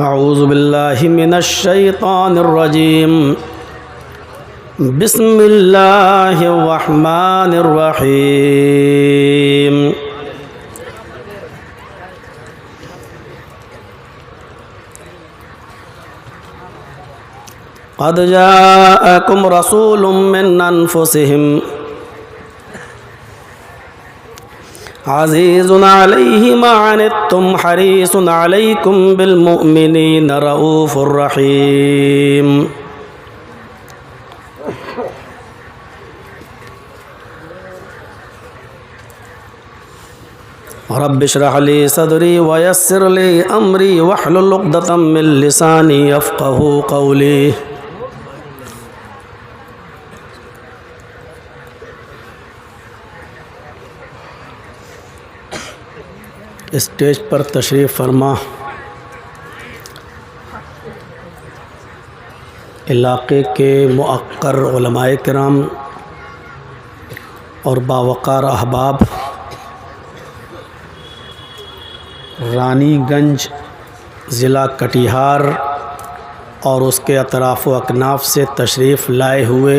اعوذ باللہ من الشیطان الرجیم بسم اللہ الرحمن الرحیم قد جاءکم رسول من انفسہم عزیز علیہ ما عنتم حریص علیکم بالمؤمنین رؤوف الرحیم رب اشرح لی صدری ویسر لی امری واحلل عقدۃ من لسانی یفقہوا قولی۔ اسٹیج پر تشریف فرما علاقے کے مؤقر علماء کرام اور باوقار احباب، رانی گنج ضلع کٹیہار اور اس کے اطراف و اکناف سے تشریف لائے ہوئے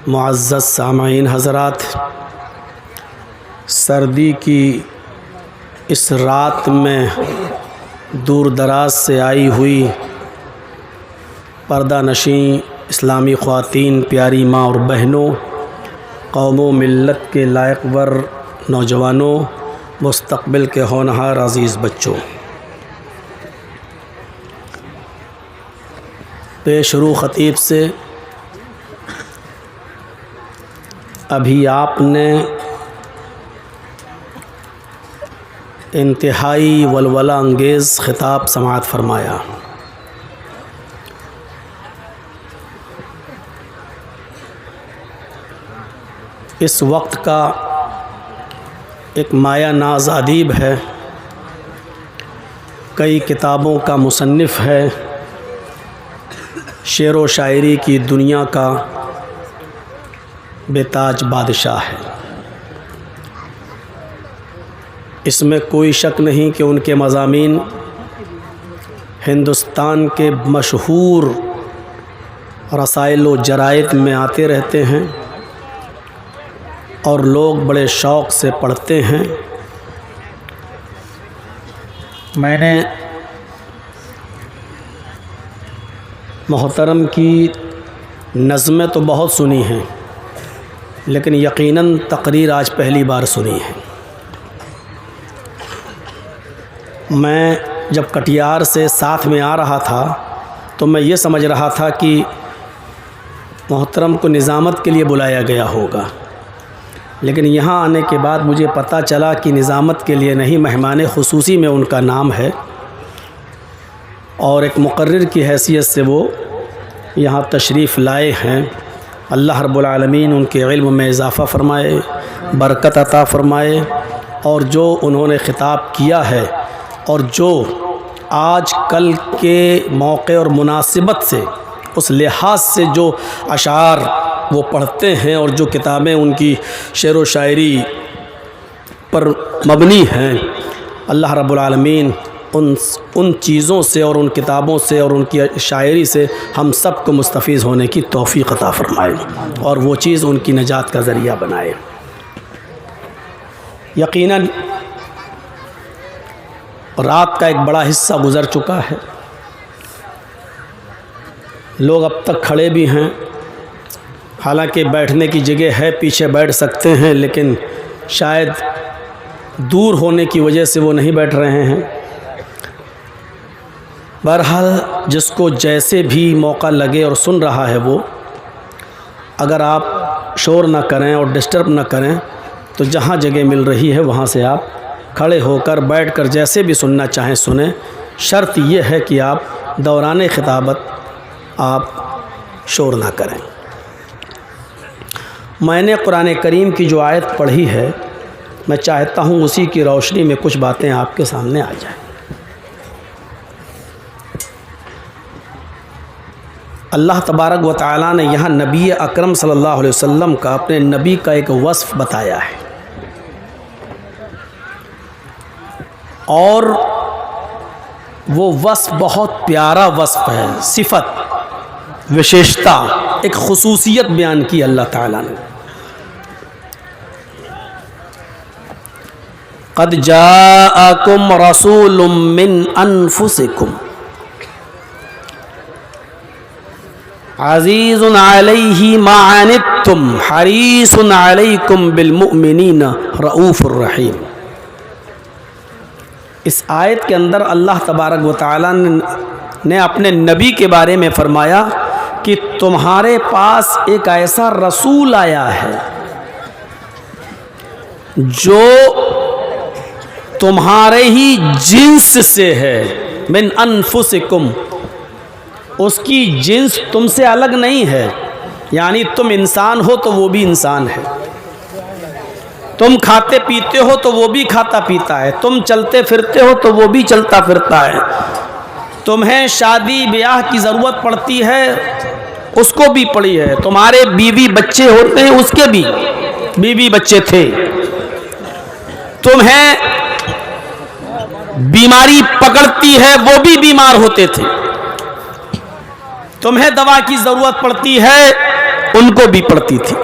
معزز سامعین حضرات، سردی کی اس رات میں دور دراز سے آئی ہوئی پردہ نشین اسلامی خواتین، پیاری ماں اور بہنوں، قوم و ملت کے لائق ور نوجوانوں، مستقبل کے ہونہار عزیز بچوں، پیش رو خطیب سے ابھی آپ نے انتہائی ولولہ انگیز خطاب سماعت فرمایا۔ اس وقت کا ایک مایہ ناز ادیب ہے، کئی کتابوں کا مصنف ہے، شعر و شاعری کی دنیا کا بے تاج بادشاہ ہے۔ اس میں کوئی شک نہیں کہ ان کے مضامین ہندوستان کے مشہور رسائل و جرائد میں آتے رہتے ہیں اور لوگ بڑے شوق سے پڑھتے ہیں۔ میں نے محترم کی نظمیں تو بہت سنی ہیں، لیکن یقیناً تقریر آج پہلی بار سنی ہے۔ میں جب کٹیہار سے ساتھ میں آ رہا تھا تو میں یہ سمجھ رہا تھا کہ محترم کو نظامت کے لیے بلایا گیا ہوگا، لیکن یہاں آنے کے بعد مجھے پتہ چلا کہ نظامت کے لیے نہیں، مہمان خصوصی میں ان کا نام ہے اور ایک مقرر کی حیثیت سے وہ یہاں تشریف لائے ہیں۔ اللہ رب العالمین ان کے علم میں اضافہ فرمائے، برکت عطا فرمائے، اور جو انہوں نے خطاب کیا ہے اور جو آج کل کے موقع اور مناسبت سے، اس لحاظ سے جو اشعار وہ پڑھتے ہیں اور جو کتابیں ان کی شعر و شاعری پر مبنی ہیں، اللہ رب العالمین ان چیزوں سے اور ان کتابوں سے اور ان کی شاعری سے ہم سب کو مستفیض ہونے کی توفیق عطا فرمائے اور وہ چیز ان کی نجات کا ذریعہ بنائے۔ یقیناً رات کا ایک بڑا حصہ گزر چکا ہے، لوگ اب تک کھڑے بھی ہیں، حالانکہ بیٹھنے کی جگہ ہے، پیچھے بیٹھ سکتے ہیں، لیکن شاید دور ہونے کی وجہ سے وہ نہیں بیٹھ رہے ہیں۔ بہرحال جس کو جیسے بھی موقع لگے اور سن رہا ہے وہ، اگر آپ شور نہ کریں اور ڈسٹرب نہ کریں تو جہاں جگہ مل رہی ہے وہاں سے آپ کھڑے ہو کر بیٹھ کر جیسے بھی سننا چاہیں سنیں۔ شرط یہ ہے کہ آپ دوران خطابت آپ شور نہ کریں۔ میں نے قرآن کریم کی جو آیت پڑھی ہے، میں چاہتا ہوں اسی کی روشنی میں کچھ باتیں آپ کے سامنے آ جائیں۔ اللہ تبارک و تعالیٰ نے یہاں نبی اکرم صلی اللہ علیہ وسلم کا، اپنے نبی کا ایک وصف بتایا ہے، اور وہ وصف بہت پیارا وصف ہے، صفت، وشیشتا، ایک خصوصیت بیان کی اللہ تعالیٰ نے. قد جاءکم رسول من انفسکم عزیز علیہ ما عنتم حریص علیکم بالمؤمنین رؤوف الرحیم. اس آیت کے اندر اللہ تبارک و تعالیٰ نے اپنے نبی کے بارے میں فرمایا کہ تمہارے پاس ایک ایسا رسول آیا ہے جو تمہارے ہی جنس سے ہے، من انفسکم، اس کی جنس تم سے الگ نہیں ہے، یعنی تم انسان ہو تو وہ بھی انسان ہے، تم کھاتے پیتے ہو تو وہ بھی کھاتا پیتا ہے، تم چلتے پھرتے ہو تو وہ بھی چلتا پھرتا ہے، تمہیں شادی بیاہ کی ضرورت پڑتی ہے اس کو بھی پڑی ہے، تمہارے بیوی بچے ہوتے ہیں اس کے بھی بیوی بچے تھے، تمہیں بیماری پکڑتی ہے وہ بھی بیمار ہوتے تھے، تمہیں دوا کی ضرورت پڑتی ہے ان کو بھی پڑتی تھی.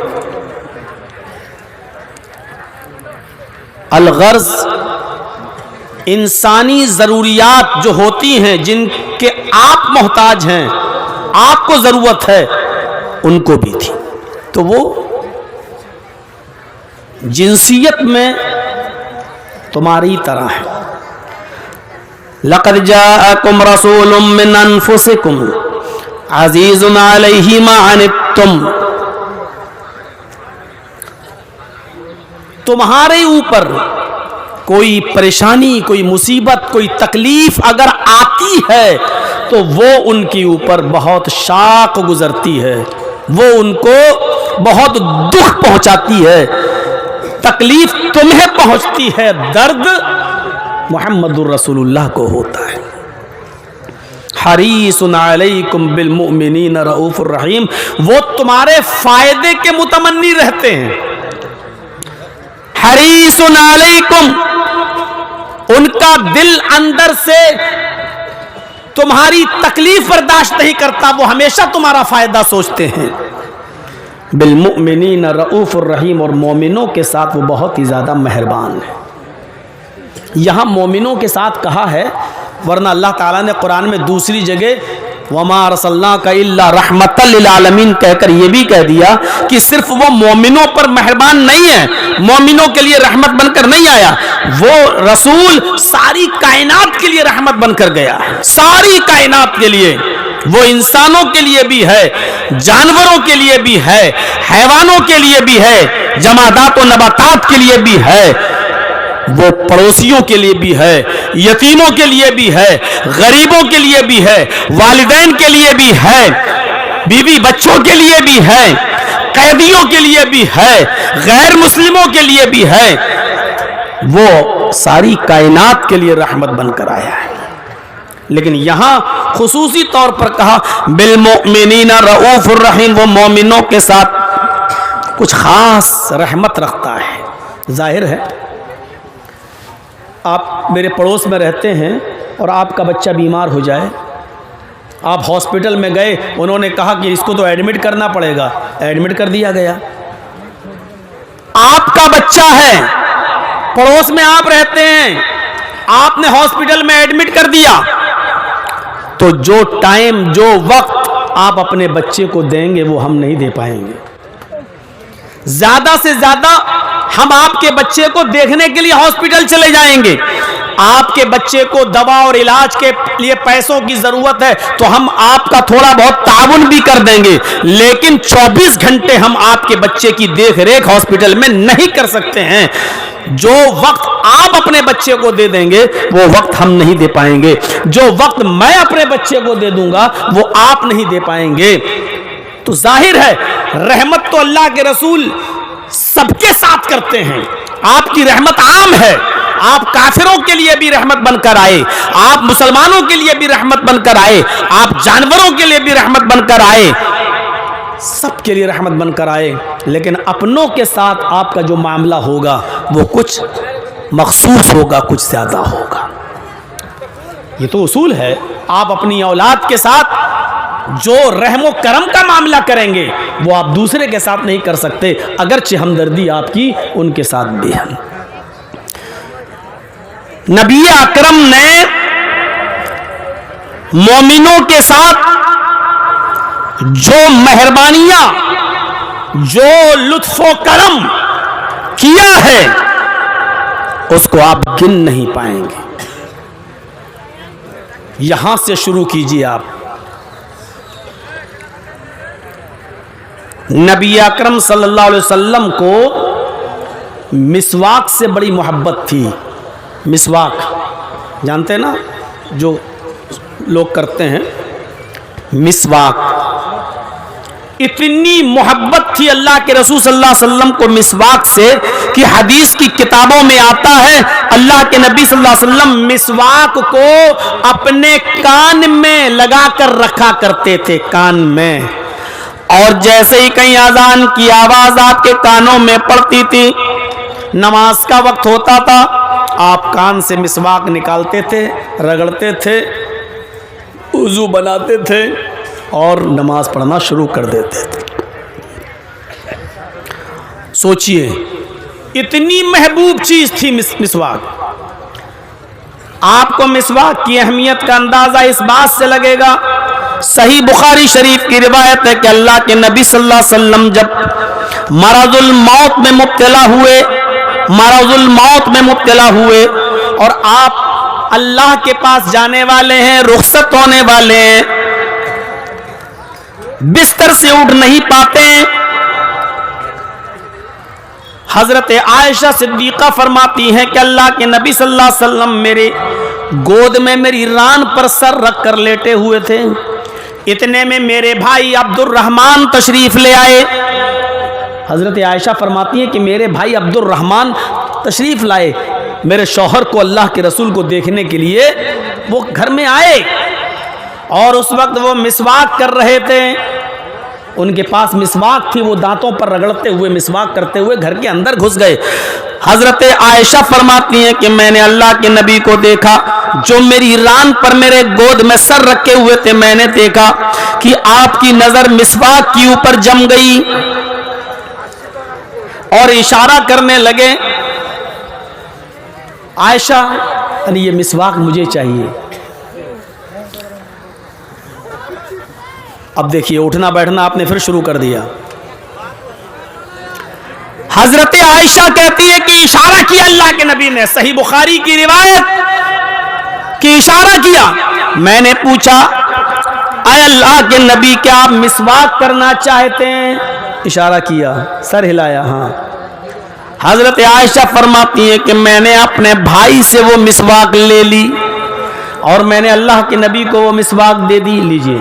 الغرض انسانی ضروریات جو ہوتی ہیں جن کے آپ محتاج ہیں، آپ کو ضرورت ہے، ان کو بھی تھی. تو وہ جنسیت میں تمہاری طرح ہے. لقد جاءکم رسول من انفسکم عزیز علیہ ما عنتم، تمہارے اوپر کوئی پریشانی، کوئی مصیبت، کوئی تکلیف اگر آتی ہے تو وہ ان کے اوپر بہت شاق گزرتی ہے، وہ ان کو بہت دکھ پہنچاتی ہے، تکلیف تمہیں پہنچتی ہے، درد محمد الرسول اللہ کو ہوتا ہے. حریص علیکم بالمؤمنین رؤوف الرحیم، وہ تمہارے فائدے کے متمنی رہتے ہیں. حریص علیکم، ان کا دل اندر سے تمہاری تکلیف برداشت نہیں کرتا، وہ ہمیشہ تمہارا فائدہ سوچتے ہیں. بالمؤمنین رؤوف الرحیم، اور مومنوں کے ساتھ وہ بہت ہی زیادہ مہربان ہے. یہاں مومنوں کے ساتھ کہا ہے، ورنہ اللہ تعالیٰ نے قرآن میں دوسری جگہ وَمَا أَرْسَلْنَاكَ إِلَّا رَحْمَةً لِلْعَالَمِينَ کہہ کر یہ بھی کہہ دیا کہ صرف وہ مومنوں پر مہربان نہیں ہے، مومنوں کے لیے رحمت بن کر نہیں آیا، وہ رسول ساری کائنات کے لیے رحمت بن کر گیا ہے، ساری کائنات کے لیے. وہ انسانوں کے لیے بھی ہے، جانوروں کے لیے بھی ہے، حیوانوں کے لیے بھی ہے، جمادات و نباتات کے لیے بھی ہے، وہ پڑوسیوں کے لیے بھی ہے، یتیموں کے لیے بھی ہے، غریبوں کے لیے بھی ہے، والدین کے لیے بھی ہے، بیوی بچوں کے لیے بھی ہے، قیدیوں کے لیے بھی ہے، غیر مسلموں کے لیے بھی ہے. وہ ساری کائنات کے لیے رحمت بن کر آیا ہے. لیکن یہاں خصوصی طور پر کہا بالمؤمنین رؤوف الرحیم، وہ مومنوں کے ساتھ کچھ خاص رحمت رکھتا ہے. ظاہر ہے آپ میرے پڑوس میں رہتے ہیں اور آپ کا بچہ بیمار ہو جائے، آپ ہاسپٹل میں گئے، انہوں نے کہا کہ اس کو تو ایڈمٹ کرنا پڑے گا، ایڈمٹ کر دیا گیا. آپ کا بچہ ہے، پڑوس میں آپ رہتے ہیں، آپ نے ہاسپٹل میں ایڈمٹ کر دیا، تو جو ٹائم، جو وقت آپ اپنے بچے کو دیں گے وہ ہم نہیں دے پائیں گے. زیادہ سے زیادہ ہم آپ کے بچے کو دیکھنے کے لیے ہاسپٹل چلے جائیں گے. آپ کے بچے کو دوا اور علاج کے لیے پیسوں کی ضرورت ہے تو ہم آپ کا تھوڑا بہت تعاون بھی کر دیں گے، لیکن 24 گھنٹے ہم آپ کے بچے کی دیکھ ریکھ ہاسپٹل میں نہیں کر سکتے ہیں. جو وقت آپ اپنے بچے کو دے دیں گے وہ وقت ہم نہیں دے پائیں گے، جو وقت میں اپنے بچے کو دے دوں گا وہ آپ نہیں دے پائیں گے. تو ظاہر ہے رحمت تو اللہ کے رسول سب کے ساتھ کرتے ہیں. آپ کی رحمت عام ہے، آپ کافروں کے لیے بھی رحمت بن کر آئے، آپ مسلمانوں کے لیے بھی رحمت بن کر آئے، آپ جانوروں کے لیے بھی رحمت بن کر آئے، سب کے لیے رحمت بن کر آئے. لیکن اپنوں کے ساتھ آپ کا جو معاملہ ہوگا وہ کچھ مخصوص ہوگا، کچھ زیادہ ہوگا. یہ تو اصول ہے. آپ اپنی اولاد کے ساتھ جو رحم و کرم کا معاملہ کریں گے وہ آپ دوسرے کے ساتھ نہیں کر سکتے، اگرچہ ہمدردی آپ کی ان کے ساتھ بھی ہے. نبی اکرم نے مومنوں کے ساتھ جو مہربانیاں، جو لطف و کرم کیا ہے اس کو آپ گن نہیں پائیں گے. یہاں سے شروع کیجیے. آپ نبی اکرم صلی اللہ علیہ وسلم کو مسواک سے بڑی محبت تھی. مسواک جانتے ہیں نا جو لوگ کرتے ہیں مسواک. اتنی محبت تھی اللہ کے رسول صلی اللہ علیہ وسلم کو مسواک سے کہ حدیث کی کتابوں میں آتا ہے اللہ کے نبی صلی اللہ علیہ وسلم مسواک کو اپنے کان میں لگا کر رکھا کرتے تھے، کان میں. اور جیسے ہی کہیں اذان کی آواز آپ کے کانوں میں پڑتی تھی، نماز کا وقت ہوتا تھا، آپ کان سے مسواک نکالتے تھے، رگڑتے تھے، وضو بناتے تھے اور نماز پڑھنا شروع کر دیتے تھے. سوچئے اتنی محبوب چیز تھی مسواک. آپ کو مسواک کی اہمیت کا اندازہ اس بات سے لگے گا، صحیح بخاری شریف کی روایت ہے کہ اللہ کے نبی صلی اللہ علیہ وسلم جب مرض الموت میں مبتلا ہوئے اور آپ اللہ کے پاس جانے والے ہیں، رخصت ہونے والے ہیں، بستر سے اٹھ نہیں پاتے، حضرت عائشہ صدیقہ فرماتی ہیں کہ اللہ کے نبی صلی اللہ علیہ وسلم میرے گود میں میری ران پر سر رکھ کر لیٹے ہوئے تھے. اتنے میں میرے بھائی عبد الرحمن تشریف لے آئے. حضرت عائشہ فرماتی ہیں کہ میرے بھائی عبد الرحمن تشریف لائے. میرے شوہر کو اللہ کے رسول کو دیکھنے کے لیے وہ گھر میں آئے اور اس وقت وہ مسواک کر رہے تھے. ان کے پاس مسواک تھی، وہ دانتوں پر رگڑتے ہوئے مسواک کرتے ہوئے گھر کے اندر گھس گئے. حضرت عائشہ فرماتی ہیں کہ میں نے اللہ کے نبی کو دیکھا جو میری ران پر میرے گود میں سر رکھے ہوئے تھے. میں نے دیکھا کہ آپ کی نظر مسواک کے اوپر جم گئی اور اشارہ کرنے لگے، عائشہ یہ مسواک مجھے چاہیے. اب دیکھیے اٹھنا بیٹھنا آپ نے پھر شروع کر دیا. حضرت عائشہ کہتی ہے کہ اشارہ کیا اللہ کے نبی نے، صحیح بخاری کی روایت کہ اشارہ کیا. میں نے پوچھا اے اللہ کے نبی کیا آپ مسواک کرنا چاہتے ہیں؟ اشارہ کیا، سر ہلایا ہاں. حضرت عائشہ فرماتی ہے کہ میں نے اپنے بھائی سے وہ مسواک لے لی اور میں نے اللہ کے نبی کو وہ مسواک دے دی. لیجئے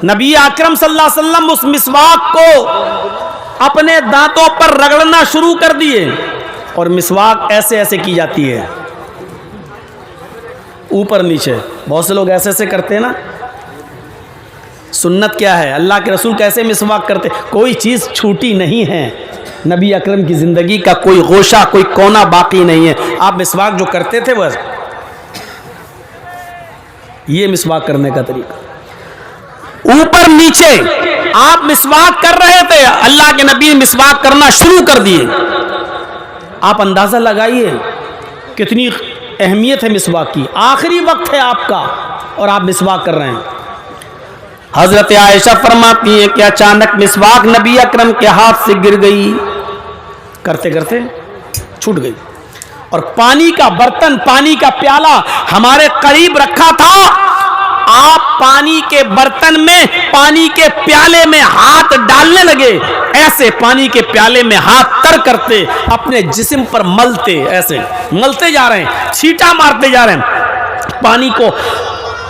نبی اکرم صلی اللہ علیہ وسلم اس مسواک کو اپنے دانتوں پر رگڑنا شروع کر دیے. اور مسواک ایسے ایسے کی جاتی ہے، اوپر نیچے. بہت سے لوگ ایسے ایسے کرتے ہیں نا. سنت کیا ہے؟ اللہ کے رسول کیسے مسواک کرتے؟ کوئی چیز چھوٹی نہیں ہے. نبی اکرم کی زندگی کا کوئی گوشہ، کوئی کونا باقی نہیں ہے. آپ مسواک جو کرتے تھے بس یہ مسواک کرنے کا طریقہ، اوپر نیچے آپ مسواک کر رہے تھے، اللہ کے نبی مسواک کرنا شروع کر دیے. آپ اندازہ لگائیے کتنی اہمیت ہے مسواک کی. آخری وقت ہے آپ کا اور آپ مسواک کر رہے ہیں. حضرت عائشہ فرماتی ہے کہ اچانک مسواک نبی اکرم کے ہاتھ سے گر گئی، کرتے کرتے چھوٹ گئی. اور پانی کا برتن، پانی کا پیالہ ہمارے قریب رکھا تھا. آپ پانی کے برتن میں، پانی کے پیالے میں ہاتھ ڈالنے لگے، ایسے پانی کے پیالے میں ہاتھ تر کرتے، اپنے جسم پر ملتے، ایسے ملتے جا رہے ہیں، چھینٹا مارتے جا رہے ہیں. پانی کو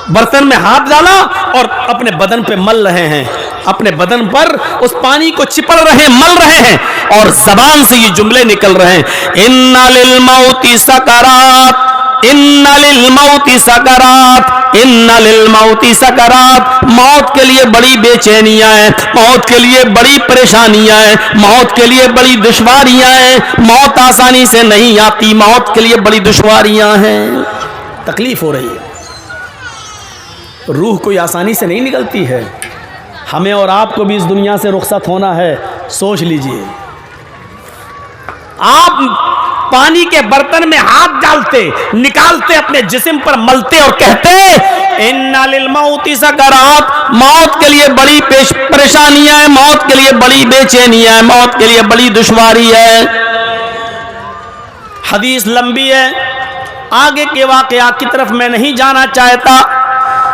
برتن میں ہاتھ ڈالا اور اپنے بدن پہ مل رہے ہیں، اپنے بدن پر اس پانی کو چپڑ رہے ہیں، مل رہے ہیں اور زبان سے یہ جملے نکل رہے ہیں، ان للموت سکرات، ان للموت سکرات، ان للموت سکرات. موت کے لیے بڑی بے چینیاں ہیں، موت کے لیے بڑی پریشانیاں ہیں، موت کے لیے بڑی دشواریاں ہیں. موت آسانی سے نہیں آتی، موت کے لیے بڑی دشواریاں ہیں. تکلیف ہو رہی ہے. روح کوئی آسانی سے نہیں نکلتی ہے. ہمیں اور آپ کو بھی اس دنیا سے رخصت ہونا ہے. سوچ لیجئے, آپ پانی کے برتن میں ہاتھ ڈالتے, نکالتے, اپنے جسم پر ملتے اور کہتے اِنَّ لِلْمَوْتِ سَكَرَاتٍ, موت کے لیے بڑی پریشانیاں ہیں, موت کے لیے بڑی بے چینیاں ہیں, موت کے لیے بڑی دشواری ہے. حدیث لمبی ہے, آگے کے واقعات کی طرف میں نہیں جانا چاہتا,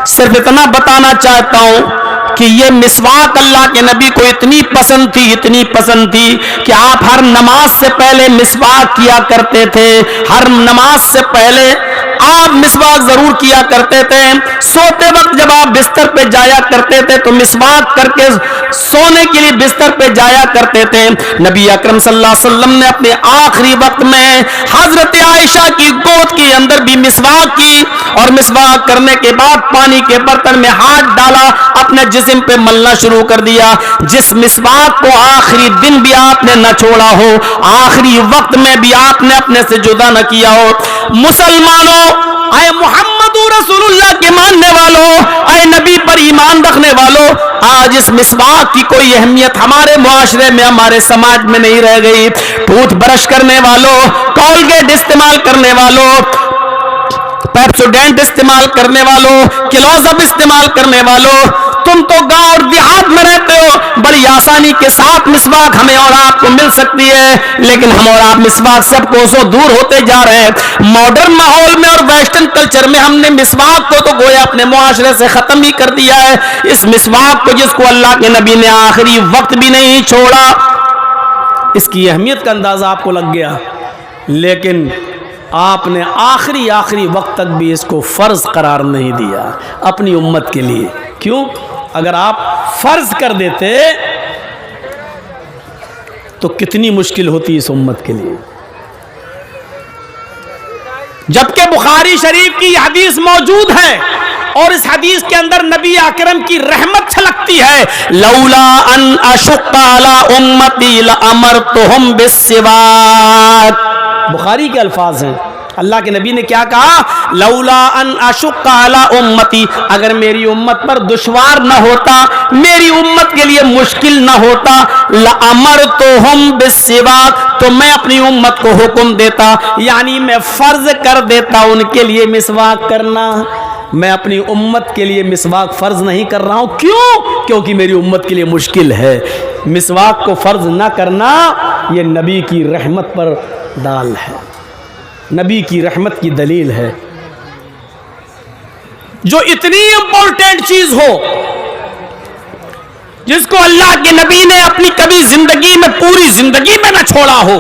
صرف اتنا بتانا چاہتا ہوں کہ یہ مسواک اللہ کے نبی کو اتنی پسند تھی کہ آپ ہر نماز سے پہلے مسواک کیا کرتے تھے. ہر نماز سے پہلے آپ مسواک ضرور کیا کرتے تھے. سوتے وقت جب آپ بستر پہ جایا کرتے تھے تو مسواک کر کے سونے کے لیے بستر پہ جایا کرتے تھے. نبی اکرم صلی اللہ علیہ وسلم نے اپنے آخری وقت میں حضرت عائشہ کی گود کے اندر بھی مسواک کی, اور مسواک کرنے کے بعد پانی کے برتن میں ہاتھ ڈالا, اپنے جسم پہ ملنا شروع کر دیا. جس مسواک کو آخری دن بھی آپ نے نہ چھوڑا ہو, آخری وقت میں بھی آپ نے اپنے سے جدا نہ کیا ہو. مسلمانوں, اے محمد رسول اللہ کے ماننے والوں, اے نبی پر ایمان رکھنے والوں, آج اس مسواک کی کوئی اہمیت ہمارے معاشرے میں, ہمارے سماج میں نہیں رہ گئی. ٹوتھ برش کرنے والوں, کولگیٹ استعمال کرنے والوں, پیپسوڈینٹ استعمال کرنے والوں, کلوز اپ استعمال کرنے والوں, تم تو گاؤں اور دیہات میں رہتے ہو, بڑی آسانی کے ساتھ مسواک ہمیں اور آپ کو مل سکتی ہے, لیکن ہم اور آپ مسواک سب کوسوں دور ہوتے جا رہے ہیں. ماڈرن ماحول میں اور ویسٹرن کلچر میں ہم نے مسواک کو تو گویا اپنے معاشرے سے ختم ہی کر دیا ہے. اس مسواک کو جس کو اللہ کے نبی نے آخری وقت بھی نہیں چھوڑا, اس کی اہمیت کا اندازہ آپ کو لگ گیا, لیکن آپ نے آخری وقت تک بھی اس کو فرض قرار نہیں دیا اپنی امت کے لیے. کیوں؟ اگر آپ فرض کر دیتے تو کتنی مشکل ہوتی اس امت کے لیے. جبکہ بخاری شریف کی حدیث موجود ہے, اور اس حدیث کے اندر نبی اکرم کی رحمت چھلکتی ہے. لولا ان اشق علی امتی لامرتهم بالسواک, بخاری کے الفاظ ہیں. اللہ کے نبی نے کیا کہا؟ لولا ان اشق علی امتی, اگر میری امت پر دشوار نہ ہوتا, میری امت کے لیے مشکل نہ ہوتا, لامرتهم بالسواک, تو میں اپنی امت کو حکم دیتا, یعنی میں فرض کر دیتا ان کے لیے مسواک کرنا. میں اپنی امت کے لیے مسواک فرض نہیں کر رہا ہوں. کیوں؟ کیونکہ میری امت کے لیے مشکل ہے. مسواک کو فرض نہ کرنا یہ نبی کی رحمت پر ڈال ہے, نبی کی رحمت کی دلیل ہے. جو اتنی امپورٹنٹ چیز ہو, جس کو اللہ کے نبی نے اپنی کبھی زندگی میں, پوری زندگی میں نہ چھوڑا ہو,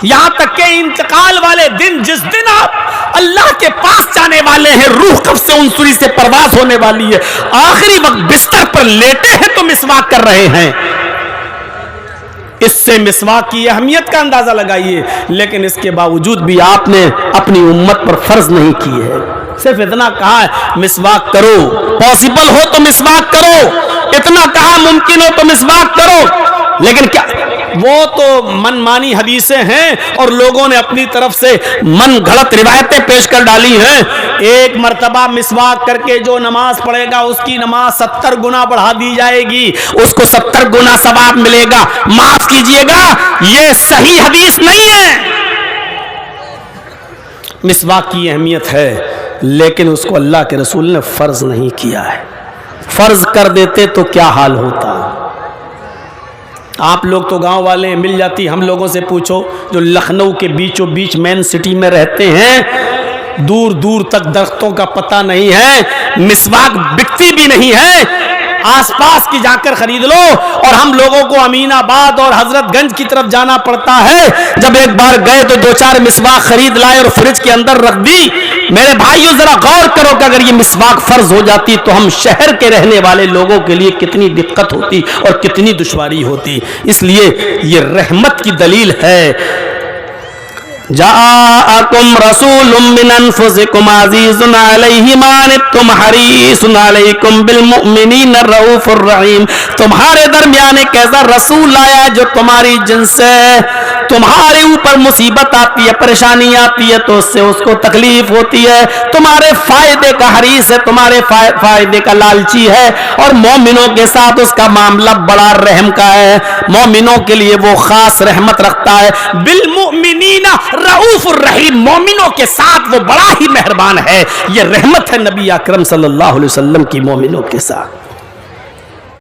یہاں تک کہ انتقال والے دن, جس دن آپ اللہ کے پاس جانے والے ہیں, روح قبض سے انصری سے پرواز ہونے والی ہے, آخری وقت بستر پر لیٹے ہیں تو مسواک کر رہے ہیں. اس سے مسواک کی اہمیت کا اندازہ لگائیے. لیکن اس کے باوجود بھی آپ نے اپنی امت پر فرض نہیں کی ہے, صرف اتنا کہا ہے مسواک کرو, پاسبل ہو تو مسواک کرو, اتنا کہا ممکن ہو تو مسواک کرو. لیکن کیا وہ تو من مانی حدیثیں ہیں اور لوگوں نے اپنی طرف سے من گھڑت روایتیں پیش کر ڈالی ہیں. ایک مرتبہ مسواک کر کے جو نماز پڑھے گا اس کی نماز 70 گنا بڑھا دی جائے گی, اس کو 70 گنا ثواب ملے گا. معاف کیجئے گا, یہ صحیح حدیث نہیں ہے. مسواک کی اہمیت ہے, لیکن اس کو اللہ کے رسول نے فرض نہیں کیا ہے. فرض کر دیتے تو کیا حال ہوتا. آپ لوگ تو گاؤں والے, مل جاتی ہم لوگوں سے پوچھو جو لکھنؤ کے بیچوں بیچ مین سٹی میں رہتے ہیں, دور دور تک درختوں کا پتہ نہیں ہے, مسواک بکتی بھی نہیں ہے, آس پاس کی جا کر خرید لو. اور ہم لوگوں کو امین آباد اور حضرت گنج کی طرف جانا پڑتا ہے. جب ایک بار گئے تو 2-4 مسواک خرید لائے اور فریج کے اندر رکھ دی. میرے بھائیوں ذرا غور کرو کہ اگر یہ مسواک فرض ہو جاتی تو ہم شہر کے رہنے والے لوگوں کے لیے کتنی دقت ہوتی اور کتنی دشواری ہوتی. اس لیے یہ رحمت کی دلیل ہے. جاءکم رسول من انفسکم عزیز علیہ ما عنتم حریص علیکم بالمؤمنین الرؤوف الرحیم. تمہارے درمیان ایک ایسا رسول آیا جو تمہاری جنس ہے. تمہارے اوپر مصیبت آتی ہے, پریشانی آتی ہے تو اس سے اس کو تکلیف ہوتی ہے, تمہارے فائدے کا حریص ہے, تمہارے فائدے کا لالچی ہے, اور مومنوں کے ساتھ اس کا معاملہ بڑا رحم کا ہے. مومنوں کے لیے وہ خاص رحمت رکھتا ہے. بالمؤمنین رؤوف الرحیم, مومنوں کے ساتھ وہ بڑا ہی مہربان ہے. یہ رحمت ہے نبی اکرم صلی اللہ علیہ وسلم کی مومنوں کے ساتھ.